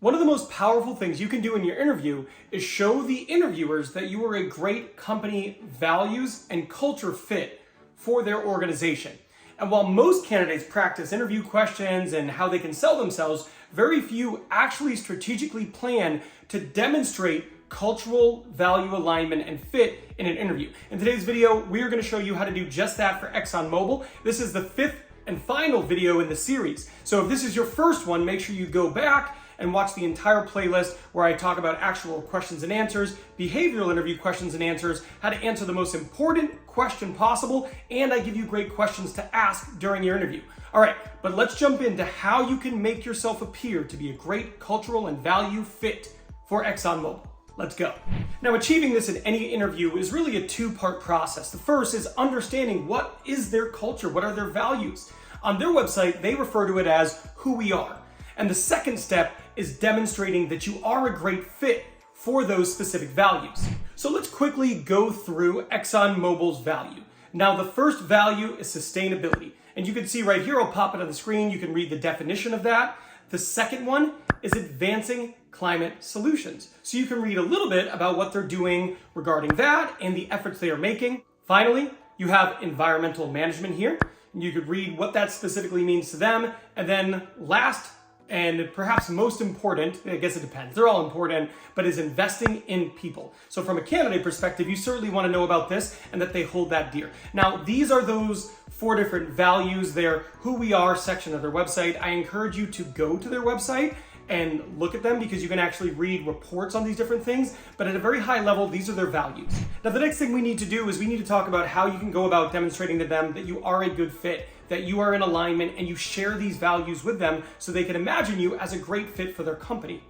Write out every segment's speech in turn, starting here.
One of the most powerful things you can do in your interview is show the interviewers that you are a great company values and culture fit for their organization. And while most candidates practice interview questions and how they can sell themselves, very few actually strategically plan to demonstrate cultural value alignment and fit in an interview. In today's video, we are going to show you how to do just that for ExxonMobil. This is the 5th and final video in the series. So if this is your first one, make sure you go back and watch the entire playlist where I talk about actual questions and answers, behavioral interview questions and answers, how to answer the most important question possible, and I give you great questions to ask during your interview. All right, but let's jump into how you can make yourself appear to be a great cultural and value fit for ExxonMobil. Let's go. Now, achieving this in any interview is really a two-part process. The first is understanding what is their culture, what are their values. On their website, they refer to it as who we are. And the second step is demonstrating that you are a great fit for those specific values. So let's quickly go through ExxonMobil's value. Now, the first value is sustainability. And you can see right here, I'll pop it on the screen. You can read the definition of that. The second one is advancing climate solutions. So you can read a little bit about what they're doing regarding that and the efforts they are making. Finally, you have environmental management here. And you could read what that specifically means to them. And then last, and perhaps most important, I guess it depends, they're all important, but is investing in people. So from a candidate perspective, you certainly want to know about this and that they hold that dear. Now, these are those 4 different values, their who we are section of their website. I encourage you to go to their website and look at them because you can actually read reports on these different things, but at a very high level, these are their values. Now, the next thing we need to do is we need to talk about how you can go about demonstrating to them that you are a good fit, that you are in alignment and you share these values with them so they can imagine you as a great fit for their company.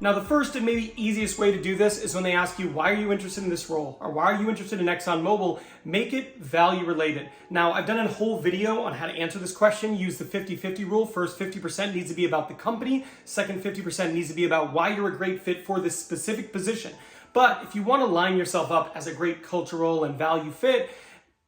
Now, the first and maybe easiest way to do this is when they ask you, why are you interested in this role? Or why are you interested in ExxonMobil? Make it value related. Now, I've done a whole video on how to answer this question. Use the 50-50 rule. First 50% needs to be about the company. Second 50% needs to be about why you're a great fit for this specific position. But if you want to line yourself up as a great cultural and value fit,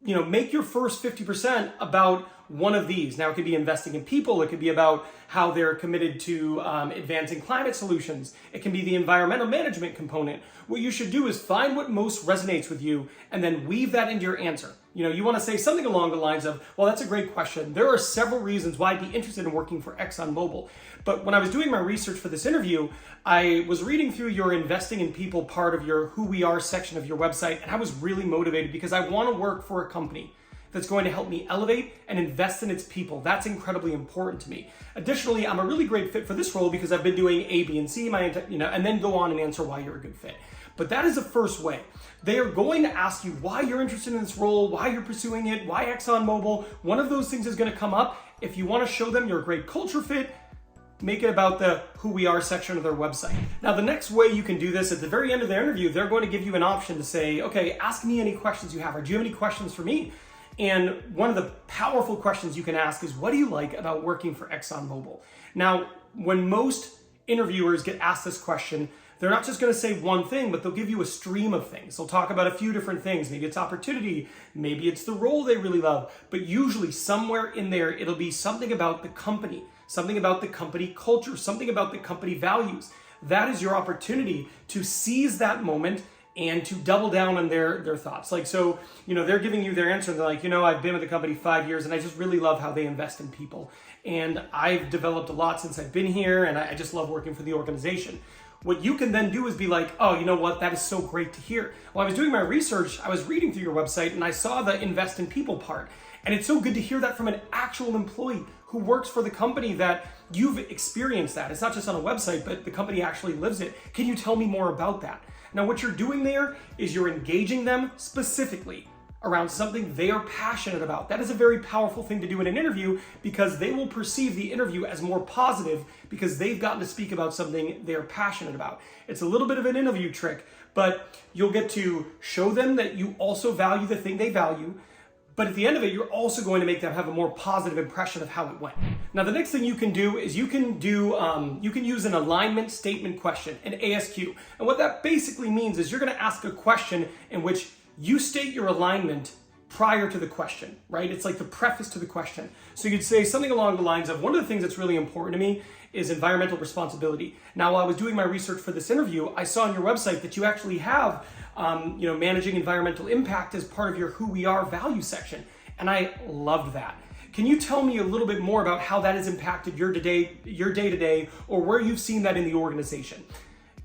make your first 50% about one of these. Now, it could be investing in people. It could be about how they're committed to advancing climate solutions. It can be the environmental management component. What you should do is find what most resonates with you and then weave that into your answer. You want to say something along the lines of, well, that's a great question. There are several reasons why I'd be interested in working for ExxonMobil. But when I was doing my research for this interview, I was reading through your investing in people part of your who we are section of your website, and I was really motivated because I want to work for a company that's going to help me elevate and invest in its people. That's incredibly important to me. Additionally, I'm a really great fit for this role because I've been doing A, B, and C, and then go on and answer why you're a good fit. But that is the first way. They are going to ask you why you're interested in this role, why you're pursuing it, why ExxonMobil. One of those things is going to come up. If you want to show them you're a great culture fit, make it about the who we are section of their website. Now, the next way you can do this, at the very end of their interview, they're going to give you an option to say, okay, ask me any questions you have, or do you have any questions for me? And one of the powerful questions you can ask is, what do you like about working for ExxonMobil? Now, when most interviewers get asked this question, they're not just going to say one thing, but they'll give you a stream of things. They'll talk about a few different things. Maybe it's opportunity, maybe it's the role they really love, but usually somewhere in there, it'll be something about the company, something about the company culture, something about the company values. That is your opportunity to seize that moment and to double down on their thoughts. They're giving you their answer and they're like, I've been with the company 5 years and I just really love how they invest in people. And I've developed a lot since I've been here and I just love working for the organization. What you can then do is be like, oh, you know what? That is so great to hear. While I was doing my research, I was reading through your website and I saw the invest in people part. And it's so good to hear that from an actual employee who works for the company that you've experienced that. It's not just on a website, but the company actually lives it. Can you tell me more about that? Now, what you're doing there is you're engaging them specifically around something they are passionate about. That is a very powerful thing to do in an interview because they will perceive the interview as more positive because they've gotten to speak about something they're passionate about. It's a little bit of an interview trick, but you'll get to show them that you also value the thing they value. But at the end of it, you're also going to make them have a more positive impression of how it went. Now, the next thing you can do is you can use an alignment statement question, an ASQ. And what that basically means is you're going to ask a question in which you state your alignment prior to the question, right? It's like the preface to the question. So you'd say something along the lines of, one of the things that's really important to me is environmental responsibility. Now, while I was doing my research for this interview, I saw on your website that you actually have, managing environmental impact as part of your Who We Are value section. And I loved that. Can you tell me a little bit more about how that has impacted your day-to-day, or where you've seen that in the organization?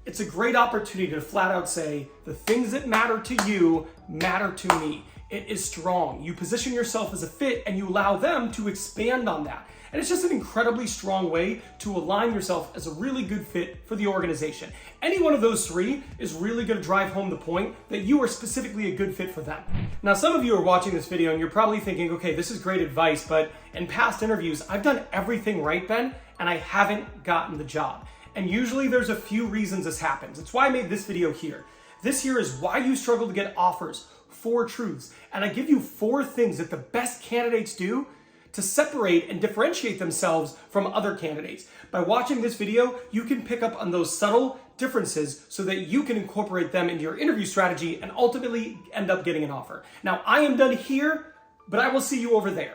It's a great opportunity to flat out say, the things that matter to you matter to me. It is strong. You position yourself as a fit and you allow them to expand on that. And it's just an incredibly strong way to align yourself as a really good fit for the organization. Any one of those three is really going to drive home the point that you are specifically a good fit for them. Now, some of you are watching this video and you're probably thinking, okay, this is great advice, but in past interviews, I've done everything right, Ben, and I haven't gotten the job. And usually there's a few reasons this happens. It's why I made this video here. This here is why you struggle to get offers, 4 truths. And I give you 4 things that the best candidates do to separate and differentiate themselves from other candidates. By watching this video, you can pick up on those subtle differences so that you can incorporate them into your interview strategy and ultimately end up getting an offer. Now, I am done here, but I will see you over there.